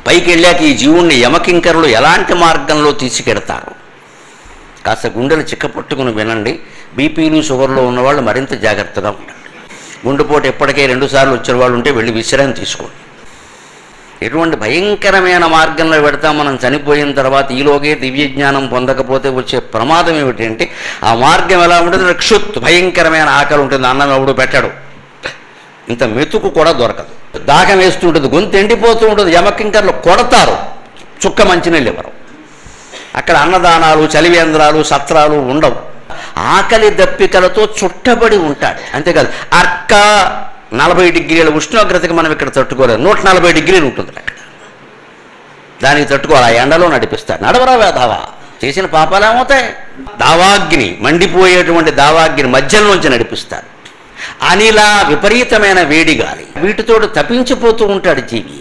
పైకి వెళ్ళాక ఈ జీవుణ్ణి యమకింకరులు ఎలాంటి మార్గంలో తీసుకెడతారు? కాస్త గుండెలు చిక్కపట్టుకుని వినండి. బీపీలు షుగర్లో ఉన్నవాళ్ళు మరింత జాగ్రత్తగా ఉండండి. గుండెపోటు ఎప్పటికే 2 సార్లు వచ్చిన వాళ్ళు ఉంటే వెళ్ళి విశ్రాంతి తీసుకోండి. ఎటువంటి భయంకరమైన మార్గంలో పెడతాం మనం చనిపోయిన తర్వాత. ఈలోగే దివ్య జ్ఞానం పొందకపోతే వచ్చే ప్రమాదం ఏమిటంటే, ఆ మార్గం ఎలా ఉంటుంది? క్షుత్ భయంకరమైన ఆకలి ఉంటుంది, అన్నం ఎవడు పెట్టాడు, ఇంత మెతుకు కూడా దొరకదు, దాహం వేస్తుంటుంది, గొంతు ఎండిపోతూ ఉంటుంది. యమకింకర్లు కొడతారు, చుక్క మంచినీళ్ళు ఇవ్వరు. అక్కడ అన్నదానాలు, చలివేంద్రాలు, సత్రాలు ఉండవు. ఆకలి దప్పికలతో చుట్టబడి ఉంటాడు. అంతేకాదు, అర్క 40 డిగ్రీల ఉష్ణోగ్రతకి మనం ఇక్కడ తట్టుకోలేదు. 140 డిగ్రీలు ఉంటుంది అక్కడ. దానికి తట్టుకోవాలి. ఆ ఎండలో నడిపిస్తాడు. నడవరా వేదావా, చేసిన పాపాలు ఏమవుతాయి? దావాగ్ని, మండిపోయేటువంటి దావాగ్ని మధ్యలోంచి నడిపిస్తాడు. అనిలా విపరీతమైన వేడి గాలి, వీటితో తప్పించిపోతూ ఉంటాడు జీవి.